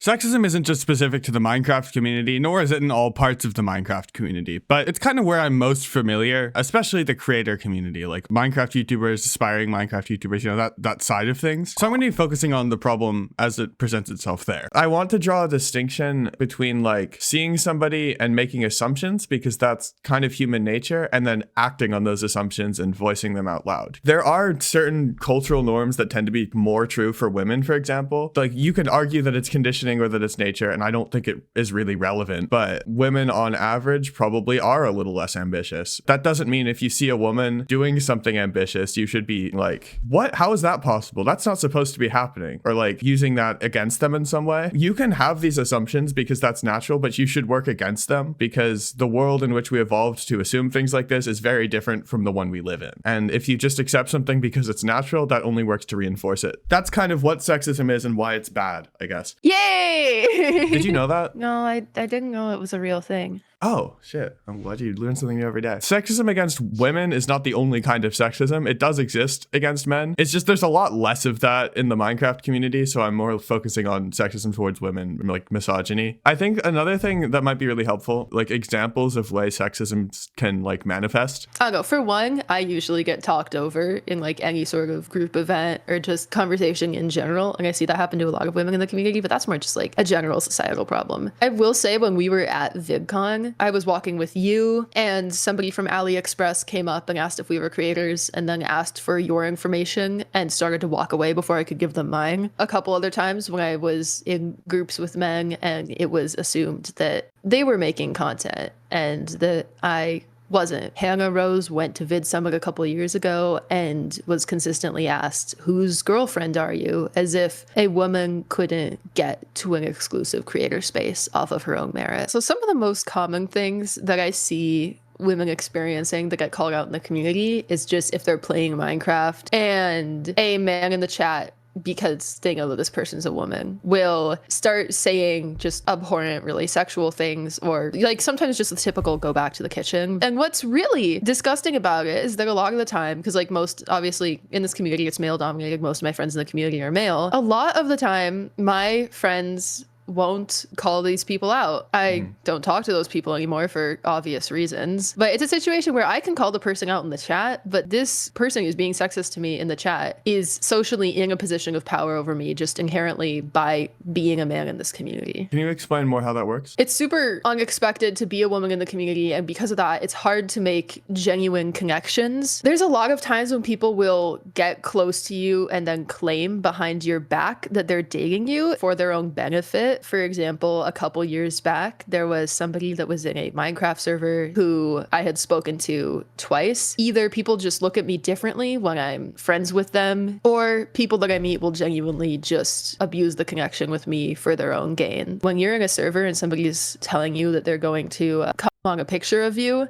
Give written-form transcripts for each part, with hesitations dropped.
Sexism isn't just specific to the Minecraft community, nor is it in all parts of the Minecraft community, but it's kind of where I'm most familiar, especially the creator community, like Minecraft YouTubers, aspiring Minecraft YouTubers, you know, that side of things. So I'm going to be focusing on the problem as it presents itself there. I want to draw a distinction between like seeing somebody and making assumptions, because that's kind of human nature, and then acting on those assumptions and voicing them out loud. There are certain cultural norms that tend to be more true for women, for example. Like you could argue that it's conditioning or that it's nature, and I don't think it is really relevant, but women on average probably are a little less ambitious. That doesn't mean if you see a woman doing something ambitious, you should be like, what? How is that possible? That's not supposed to be happening. Or like using that against them in some way. You can have these assumptions because that's natural, but you should work against them, because the world in which we evolved to assume things like this is very different from the one we live in. And if you just accept something because it's natural, that only works to reinforce it. That's kind of what sexism is and why it's bad, I guess. Yay! Did you know that? No, I didn't know it was a real thing. Oh, shit. I'm glad you learn something new every day. Sexism against women is not the only kind of sexism. It does exist against men. It's just there's a lot less of that in the Minecraft community, so I'm more focusing on sexism towards women, like misogyny. I think another thing that might be really helpful, like examples of ways sexism can like manifest. I'll go. For one, I usually get talked over in like any sort of group event or just conversation in general. And I see that happen to a lot of women in the community, but that's more just like a general societal problem. I will say when we were at VidCon, I was walking with you and somebody from AliExpress came up and asked if we were creators, and then asked for your information and started to walk away before I could give them mine. A couple other times when I was in groups with men and it was assumed that they were making content and that I wasn't. Hannah Rose went to Vid Summit a couple of years ago and was consistently asked, whose girlfriend are you? As if a woman couldn't get to an exclusive creator space off of her own merit. So some of the most common things that I see women experiencing that get called out in the community is just if they're playing Minecraft and a man in the chat, because they know that this person's a woman, will start saying just abhorrent, really sexual things, or like sometimes just the typical go back to the kitchen. And what's really disgusting about it is that a lot of the time, because like most, obviously in this community, it's male dominated, most of my friends in the community are male. A lot of the time, my friends won't call these people out. I don't talk to those people anymore for obvious reasons, but it's a situation where I can call the person out in the chat, but this person who's being sexist to me in the chat is socially in a position of power over me just inherently by being a man in this community. Can you explain more how that works? It's super unexpected to be a woman in the community, and because of that, it's hard to make genuine connections. There's a lot of times when people will get close to you and then claim behind your back that they're dating you for their own benefit. For example, a couple years back, there was somebody that was in a Minecraft server who I had spoken to twice. Either people just look at me differently when I'm friends with them, or people that I meet will genuinely just abuse the connection with me for their own gain. When you're in a server and somebody's telling you that they're going to come on a picture of you,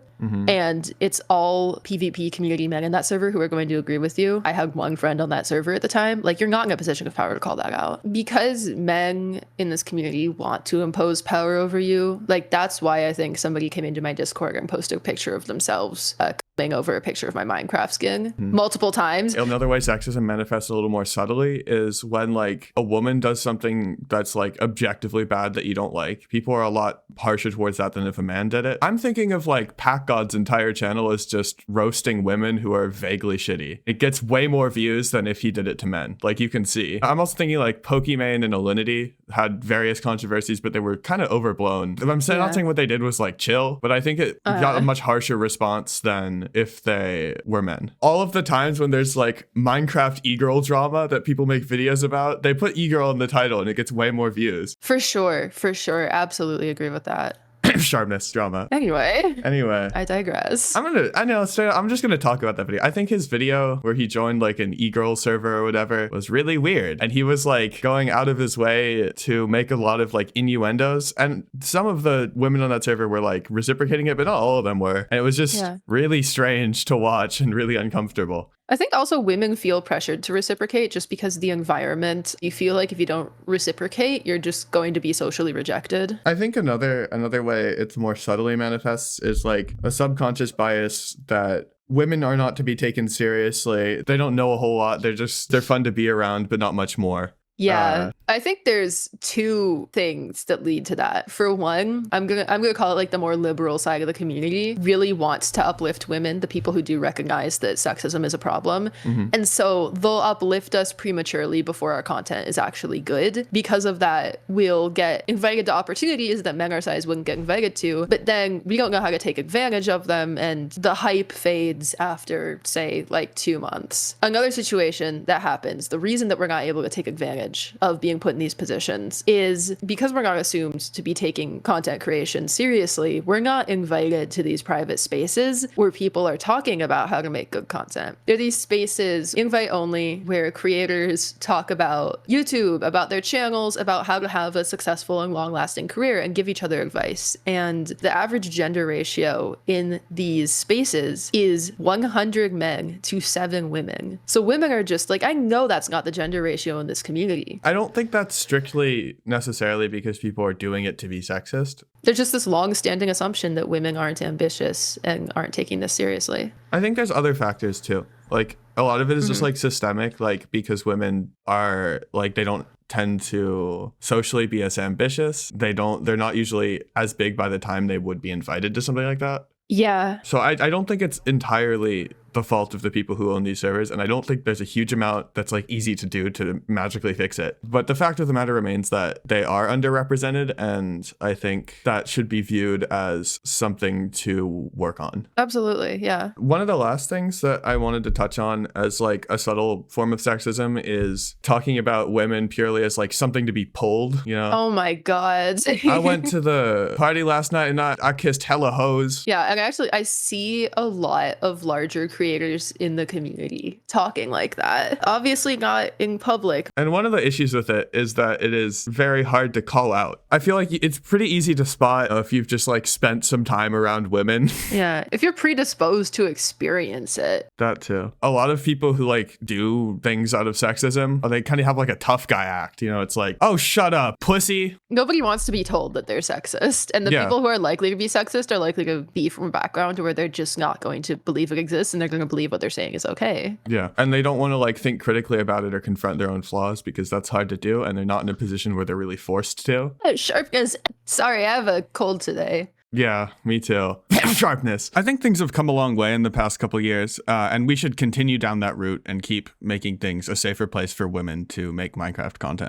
and it's all PvP community men in that server who are going to agree with you. I had one friend on that server at the time. Like, you're not in a position of power to call that out. Because men in this community want to impose power over you, like, that's why I think somebody came into my Discord and posted a picture of themselves coming over a picture of my Minecraft skin multiple times. Another way sexism manifests a little more subtly is when, like, a woman does something that's, like, objectively bad that you don't like. People are a lot harsher towards that than if a man did it. I'm thinking of, like, Pack God's entire channel is just roasting women who are vaguely shitty. It gets way more views than if he did it to men, like you can see. I'm also thinking like Pokimane and Alinity had various controversies, but they were kind of overblown. I'm not saying what they did was like chill, but I think it got a much harsher response than if they were men. All of the times when there's like Minecraft e-girl drama that people make videos about, they put e-girl in the title and it gets way more views. For sure. Absolutely agree with that. Sharpness drama. Anyway, I digress. I'm just gonna talk about that video. I think his video where he joined like an e-girl server or whatever was really weird, and he was like going out of his way to make a lot of like innuendos, and some of the women on that server were like reciprocating it, but not all of them were, and it was just really strange to watch and really uncomfortable. I think also women feel pressured to reciprocate just because of the environment. You feel like if you don't reciprocate, you're just going to be socially rejected. I think another way it's more subtly manifests is like a subconscious bias that women are not to be taken seriously. They don't know a whole lot. They're fun to be around, but not much more. Yeah, I think there's two things that lead to that. For one, I'm gonna call it like the more liberal side of the community really wants to uplift women, the people who do recognize that sexism is a problem. And so they'll uplift us prematurely before our content is actually good. Because of that, we'll get invited to opportunities that men our size wouldn't get invited to, but then we don't know how to take advantage of them, and the hype fades after, say, like 2 months. Another situation that happens, the reason that we're not able to take advantage of being put in these positions is because we're not assumed to be taking content creation seriously. We're not invited to these private spaces where people are talking about how to make good content. They're these spaces, invite only, where creators talk about YouTube, about their channels, about how to have a successful and long-lasting career, and give each other advice. And the average gender ratio in these spaces is 100 men to 7 women. So women are just like, I know that's not the gender ratio in this community. I don't think that's strictly necessarily because people are doing it to be sexist. There's just this long-standing assumption that women aren't ambitious and aren't taking this seriously. I think there's other factors too. Like a lot of it is just like systemic, like because women are like, they don't tend to socially be as ambitious. They're not usually as big by the time they would be invited to something like that. Yeah. So I don't think it's entirely the fault of the people who own these servers, and I don't think there's a huge amount that's like easy to do to magically fix it. But the fact of the matter remains that they are underrepresented, and I think that should be viewed as something to work on. Absolutely, yeah. One of the last things that I wanted to touch on as like a subtle form of sexism is talking about women purely as like something to be pulled, you know? Oh my god. I went to the party last night and I kissed hella hoes. Yeah, and actually I see a lot of larger creators in the community talking like that. Obviously not in public. And one of the issues with it is that it is very hard to call out. I feel like it's pretty easy to spot if you've just like spent some time around women. Yeah, if you're predisposed to experience it. That too. A lot of people who like do things out of sexism, they kind of have like a tough guy act. You know, it's like, oh, shut up, pussy. Nobody wants to be told that they're sexist. And the people who are likely to be sexist are likely to be from a background where they're just not going to believe it exists, and they're going to believe what they're saying is okay. Yeah. And they don't want to like think critically about it or confront their own flaws because that's hard to do. And they're not in a position where they're really forced to. Sharpness. Sorry, I have a cold today. Yeah, me too. Sharpness. I think things have come a long way in the past couple years, and we should continue down that route and keep making things a safer place for women to make Minecraft content.